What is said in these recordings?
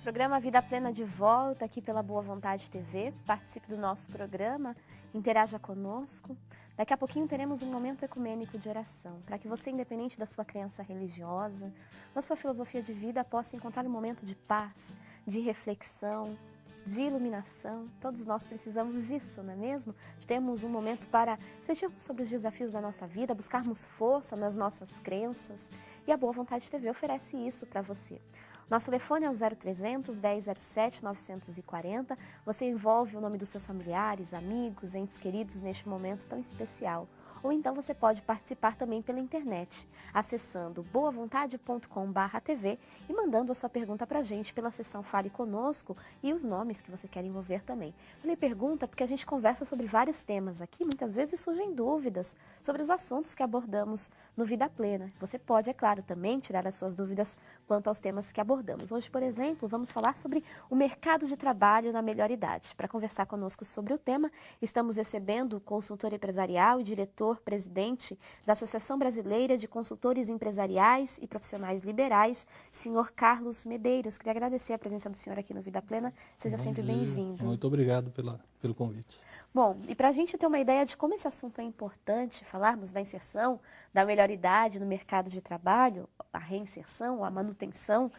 Programa Vida Plena de volta aqui pela Boa Vontade TV. Participe do nosso programa, interaja conosco. Daqui a pouquinho teremos um momento ecumênico de oração, para que você, independente da sua crença religiosa, da sua filosofia de vida, possa encontrar um momento de paz, de reflexão, de iluminação. Todos nós precisamos disso, não é mesmo? Temos um momento para refletirmos sobre os desafios da nossa vida, buscarmos força nas nossas crenças, e a Boa Vontade TV oferece isso para você. Nosso telefone é o 0300 1007 940. Você envolve o nome dos seus familiares, amigos, entes queridos neste momento tão especial. Ou então você pode participar também pela internet, acessando boavontade.com/tv e mandando a sua pergunta para a gente pela seção Fale Conosco e os nomes que você quer envolver também. Falei pergunta porque a gente conversa sobre vários temas aqui, muitas vezes surgem dúvidas sobre os assuntos que abordamos no Vida Plena. Você pode, é claro, também tirar as suas dúvidas quanto aos temas que abordamos. Hoje, por exemplo, vamos falar sobre o mercado de trabalho na melhor idade. Para conversar conosco sobre o tema, estamos recebendo o consultor empresarial e diretor-presidente da Associação Brasileira de Consultores Empresariais e Profissionais Liberais, senhor Carlos Medeiros. Queria agradecer a presença do senhor aqui no Vida Plena. Seja sempre bem-vindo. Muito obrigado pelo convite. Bom, e para a gente ter uma ideia de como esse assunto é importante, falarmos da inserção, da melhor idade no mercado de trabalho, a reinserção, a manutenção,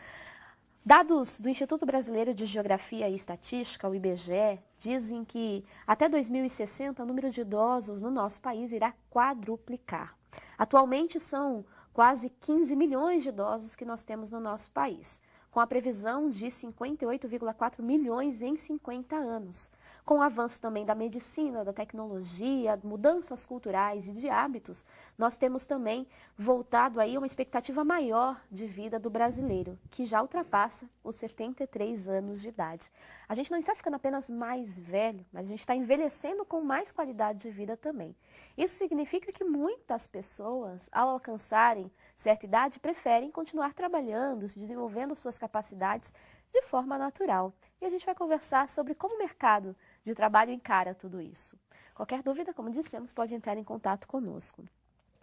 dados do Instituto Brasileiro de Geografia e Estatística, o IBGE, dizem que até 2060 o número de idosos no nosso país irá quadruplicar. Atualmente são quase 15 milhões de idosos que nós temos no nosso país, com a previsão de 58,4 milhões em 50 anos. Com o avanço também da medicina, da tecnologia, mudanças culturais e de hábitos, nós temos também voltado aí uma expectativa maior de vida do brasileiro, que já ultrapassa os 73 anos de idade. A gente não está ficando apenas mais velho, mas a gente está envelhecendo com mais qualidade de vida também. Isso significa que muitas pessoas, ao alcançarem certa idade, preferem continuar trabalhando, se desenvolvendo suas capacidades de forma natural. E a gente vai conversar sobre como o mercado de trabalho encara tudo isso. Qualquer dúvida, como dissemos, pode entrar em contato conosco.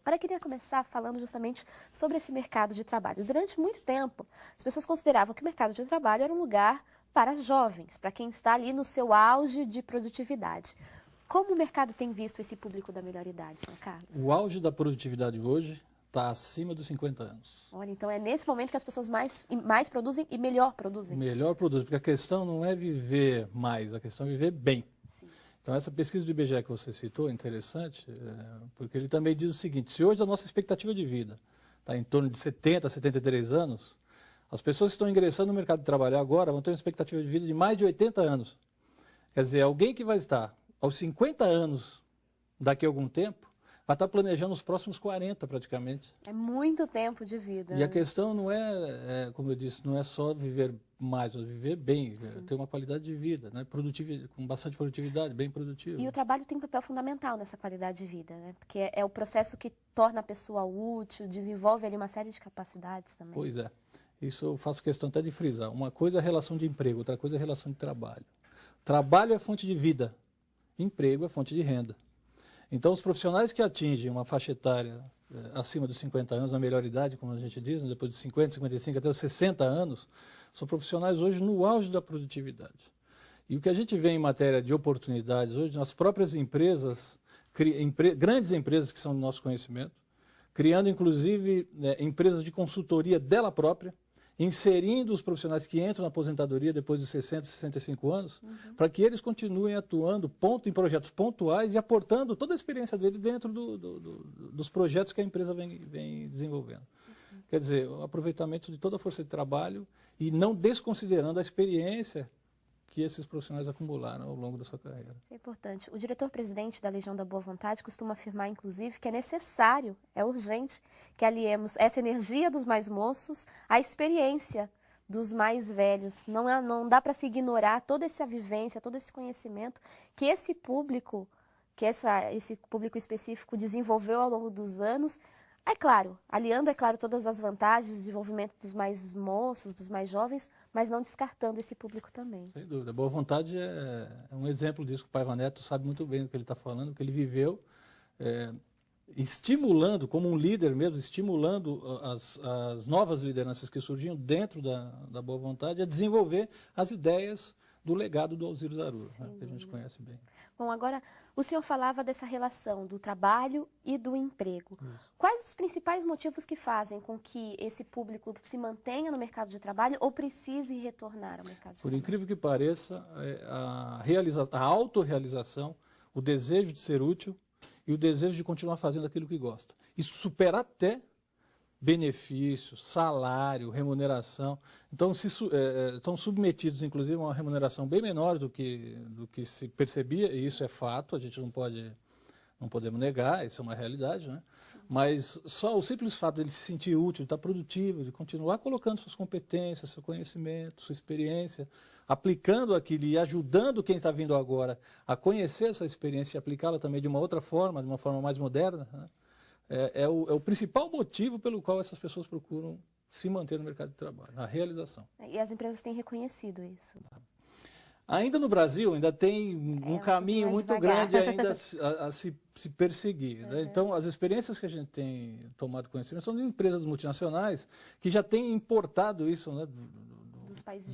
Agora eu queria começar falando justamente sobre esse mercado de trabalho. Durante muito tempo, as pessoas consideravam que o mercado de trabalho era um lugar para jovens, para quem está ali no seu auge de produtividade. Como o mercado tem visto esse público da melhor idade, senhor Carlos? O auge da produtividade hoje está acima dos 50 anos. Olha, então é nesse momento que as pessoas mais produzem e melhor produzem. Melhor produzem, porque a questão não é viver mais, a questão é viver bem. Sim. Então essa pesquisa do IBGE que você citou é interessante, porque ele também diz o seguinte: se hoje a nossa expectativa de vida está em torno de 70, 73 anos, as pessoas que estão ingressando no mercado de trabalho agora vão ter uma expectativa de vida de mais de 80 anos. Quer dizer, alguém que vai estar aos 50 anos daqui a algum tempo, vai estar planejando os próximos 40 praticamente. É muito tempo de vida. E a questão não como eu disse, não é só viver mais, mas viver bem, ter uma qualidade de vida, né? Com bastante produtividade, bem produtivo. E o trabalho tem um papel fundamental nessa qualidade de vida, né? Porque é o processo que torna a pessoa útil, desenvolve ali uma série de capacidades também. Pois é. Isso eu faço questão até de frisar. Uma coisa é a relação de emprego, outra coisa é a relação de trabalho. Trabalho é fonte de vida, emprego é fonte de renda. Então, os profissionais que atingem uma faixa etária acima dos 50 anos, na melhor idade, como a gente diz, depois de 50, 55 até os 60 anos, são profissionais hoje no auge da produtividade. E o que a gente vê em matéria de oportunidades hoje, nas próprias empresas, grandes empresas que são do nosso conhecimento, criando inclusive empresas de consultoria dela própria, inserindo os profissionais que entram na aposentadoria depois dos 60, 65 anos, para que eles continuem atuando em projetos pontuais e aportando toda a experiência dele dentro dos projetos que a empresa vem desenvolvendo. Quer dizer, o aproveitamento de toda a força de trabalho e não desconsiderando a experiência que esses profissionais acumularam ao longo da sua carreira. É importante. O diretor-presidente da Legião da Boa Vontade costuma afirmar, inclusive, que é necessário, é urgente, que aliemos essa energia dos mais moços à experiência dos mais velhos. Não dá para se ignorar toda essa vivência, todo esse conhecimento que esse público específico desenvolveu ao longo dos anos. É claro, aliando, todas as vantagens do desenvolvimento dos mais moços, dos mais jovens, mas não descartando esse público também. Sem dúvida. Boa Vontade é um exemplo disso, que o Paiva Neto sabe muito bem do que ele está falando, o que ele viveu. estimulando, como um líder mesmo, estimulando as novas lideranças que surgiam dentro da boa vontade a desenvolver as ideias do legado do Alziro Zarur, né, que a gente conhece bem. Bom, agora o senhor falava dessa relação do trabalho e do emprego. Isso. Quais os principais motivos que fazem com que esse público se mantenha no mercado de trabalho ou precise retornar ao mercado de Por trabalho? incrível que pareça, a autorrealização, o desejo de ser útil e o desejo de continuar fazendo aquilo que gosta. Isso supera até benefícios, salário, remuneração. Então, estão submetidos, inclusive, a uma remuneração bem menor do que se percebia, e isso é fato, a gente não podemos negar, isso é uma realidade, né? Mas só o simples fato de ele se sentir útil, de estar produtivo, de continuar colocando suas competências, seu conhecimento, sua experiência, aplicando aquilo e ajudando quem está vindo agora a conhecer essa experiência e aplicá-la também de uma outra forma, de uma forma mais moderna, né? É o principal motivo pelo qual essas pessoas procuram se manter no mercado de trabalho, a realização. E as empresas têm reconhecido isso. Ainda no Brasil, ainda tem um caminho muito devagar. grande ainda a se perseguir, né? Então, as experiências que a gente tem tomado conhecimento são de empresas multinacionais que já têm importado isso, né,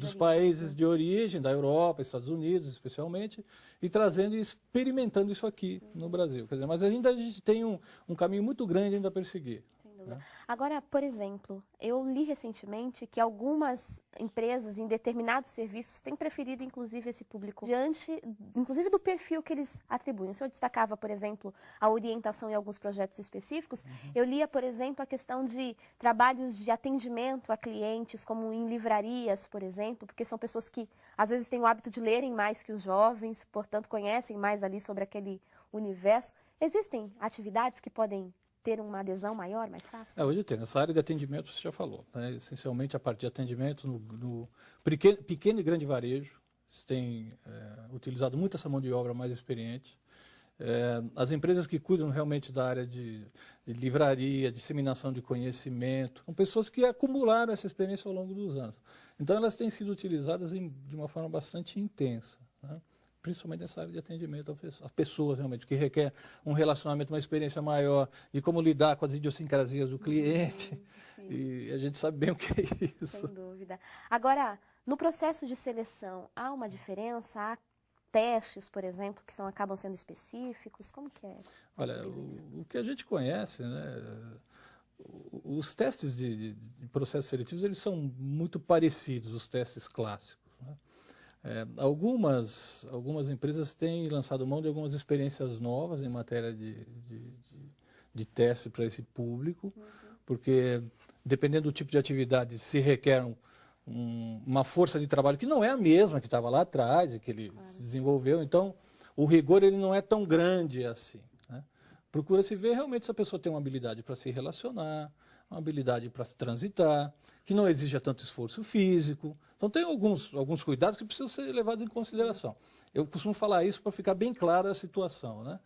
dos países de origem, da Europa, Estados Unidos especialmente, e trazendo e experimentando isso aqui no Brasil. Quer dizer, mas ainda a gente tem um caminho muito grande ainda a perseguir. Sem dúvida. Agora, por exemplo, eu li recentemente que algumas empresas em determinados serviços têm preferido, inclusive, esse público diante, inclusive, do perfil que eles atribuem. O senhor destacava, por exemplo, a orientação em alguns projetos específicos. Eu lia, por exemplo, a questão de trabalhos de atendimento a clientes, como em livrarias, por exemplo, porque são pessoas que, às vezes, têm o hábito de lerem mais que os jovens, portanto, conhecem mais ali sobre aquele universo. Existem atividades que podem ter uma adesão maior, mais fácil? Hoje tem. Nessa área de atendimento, você já falou, né? Essencialmente a parte de atendimento no pequeno e grande varejo. Eles têm utilizado muito essa mão de obra mais experiente. As empresas que cuidam realmente da área de livraria, disseminação de conhecimento, são pessoas que acumularam essa experiência ao longo dos anos. Então, elas têm sido utilizadas de uma forma bastante intensa, né? Principalmente nessa área de atendimento às pessoas, realmente, que requer um relacionamento, uma experiência maior de como lidar com as idiosincrasias do cliente. Sim. E a gente sabe bem o que é isso. Sem dúvida. Agora, no processo de seleção, há uma diferença? Há testes, por exemplo, que acabam sendo específicos? Como que é? Olha, o que a gente conhece, né, os testes de processos seletivos, eles são muito parecidos, os testes clássicos, né? Algumas empresas têm lançado mão de algumas experiências novas em matéria de teste para esse público, porque dependendo do tipo de atividade se requer uma força de trabalho que não é a mesma que estava lá atrás e que ele se desenvolveu, então o rigor ele não é tão grande assim, né? Procura-se ver realmente se a pessoa tem uma habilidade para se relacionar, uma habilidade para se transitar, que não exija tanto esforço físico. Então tem alguns cuidados que precisam ser levados em consideração. Eu costumo falar isso para ficar bem clara a situação, né?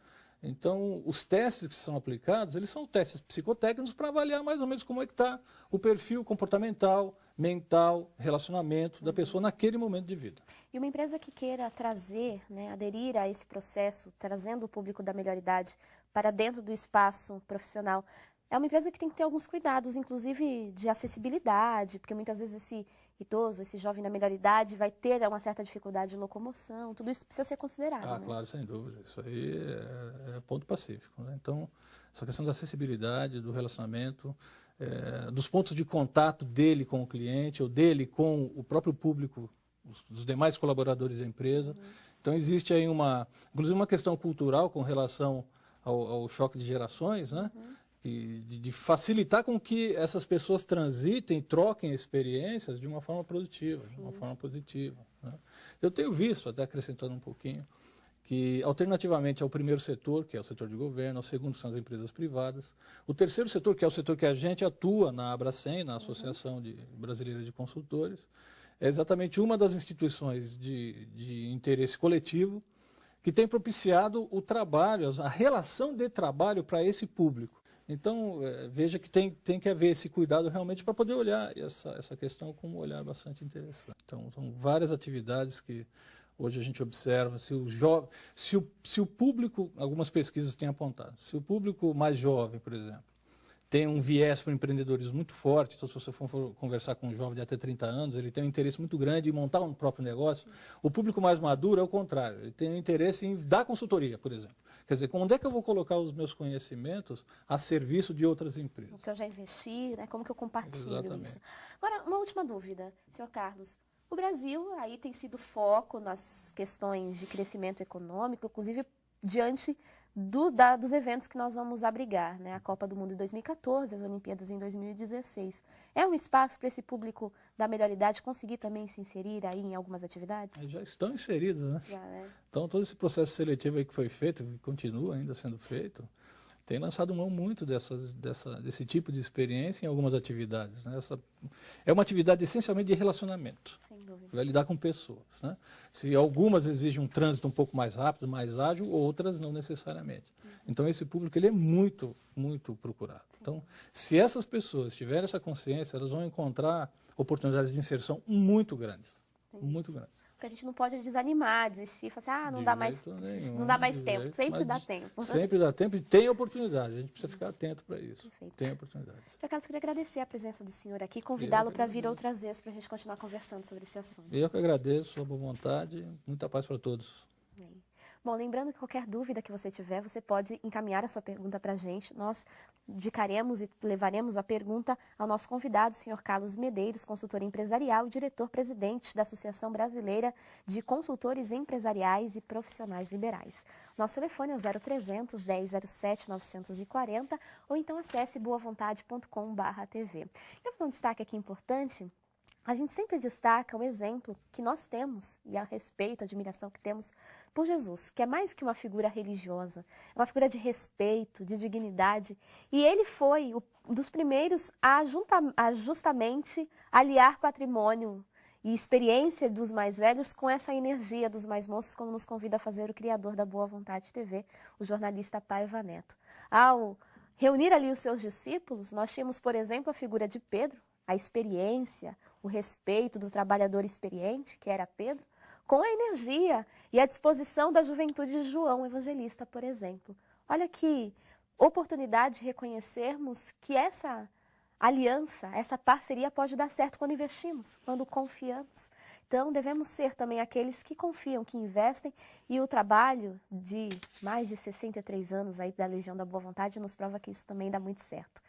Então, os testes que são aplicados, eles são testes psicotécnicos para avaliar mais ou menos como é que está o perfil comportamental, mental, relacionamento da pessoa naquele momento de vida. E uma empresa que queira trazer, né, aderir a esse processo, trazendo o público da melhor idade para dentro do espaço profissional, é uma empresa que tem que ter alguns cuidados, inclusive de acessibilidade, porque muitas vezes esse idoso, esse jovem da melhor idade vai ter uma certa dificuldade de locomoção, tudo isso precisa ser considerado. Né? Claro, sem dúvida. Isso aí é ponto pacífico, né? Então, essa questão da acessibilidade, do relacionamento, dos pontos de contato dele com o cliente ou dele com o próprio público, os demais colaboradores da empresa. Então, existe aí inclusive uma questão cultural com relação ao choque de gerações, né? De facilitar com que essas pessoas transitem, troquem experiências de uma forma produtiva, de uma forma positiva, né? Eu tenho visto, até acrescentando um pouquinho, que alternativamente ao primeiro setor, que é o setor de governo, ao segundo, que são as empresas privadas, o terceiro setor, que é o setor que a gente atua na Abracem, na Associação Brasileira de Consultores, é exatamente uma das instituições de interesse coletivo que tem propiciado o trabalho, a relação de trabalho para esse público. Então, veja que tem que haver esse cuidado realmente para poder olhar essa questão com um olhar bastante interessante. Então, são várias atividades que Hoje a gente observa se o público, algumas pesquisas têm apontado, se o público mais jovem, por exemplo, tem um viés para o empreendedorismo muito forte, então se você for conversar com um jovem de até 30 anos, ele tem um interesse muito grande em montar um próprio negócio. O público mais maduro é o contrário, ele tem um interesse em dar consultoria, por exemplo. Quer dizer, onde é que eu vou colocar os meus conhecimentos a serviço de outras empresas? O que eu já investi, né? Como que eu compartilho Exatamente. isso? Agora, uma última dúvida, senhor Carlos. O Brasil aí tem sido foco nas questões de crescimento econômico, inclusive diante dos eventos que nós vamos abrigar, né? A Copa do Mundo em 2014, as Olimpíadas em 2016. É um espaço para esse público da melhor idade conseguir também se inserir aí em algumas atividades? Já estão inseridos, né? Já, né? Então, todo esse processo seletivo aí que foi feito, e continua ainda sendo feito, tem lançado mão muito desse tipo de experiência em algumas atividades, né? É uma atividade essencialmente de relacionamento. Sem dúvida. Vai lidar com pessoas, né? Se algumas exigem um trânsito um pouco mais rápido, mais ágil, outras não necessariamente. Então, esse público ele é muito, muito procurado. Então, se essas pessoas tiverem essa consciência, elas vão encontrar oportunidades de inserção muito grandes. Muito grandes. Porque a gente não pode desanimar, desistir, falar assim, não dá mais, não dá mais tempo. Sempre dá tempo. Sempre dá tempo e tem oportunidade. A gente precisa ficar atento para isso. Perfeito. Tem oportunidade. Sr. Carlos, queria agradecer a presença do senhor aqui, convidá-lo para vir outras vezes para a gente continuar conversando sobre esse assunto. Eu que agradeço a boa vontade. Muita paz para todos. Bem. Bom, lembrando que qualquer dúvida que você tiver, você pode encaminhar a sua pergunta para a gente. Nós indicaremos e levaremos a pergunta ao nosso convidado, o senhor Carlos Medeiros, consultor empresarial e diretor-presidente da Associação Brasileira de Consultores Empresariais e Profissionais Liberais. Nosso telefone é o 0300 1007 940 ou então acesse boavontade.com.br/tv. Quero dar um destaque aqui importante. A gente sempre destaca o exemplo que nós temos e a respeito, a admiração que temos por Jesus, que é mais que uma figura religiosa, é uma figura de respeito, de dignidade. E ele foi um dos primeiros a justamente aliar patrimônio e experiência dos mais velhos com essa energia dos mais moços, como nos convida a fazer o criador da Boa Vontade TV, o jornalista Paiva Neto. Ao reunir ali os seus discípulos, nós tínhamos, por exemplo, a figura de Pedro, a experiência, o respeito do trabalhador experiente, que era Pedro, com a energia e a disposição da juventude de João Evangelista, por exemplo. Olha que oportunidade de reconhecermos que essa aliança, essa parceria pode dar certo quando investimos, quando confiamos. Então, devemos ser também aqueles que confiam, que investem, e o trabalho de mais de 63 anos aí da Legião da Boa Vontade nos prova que isso também dá muito certo.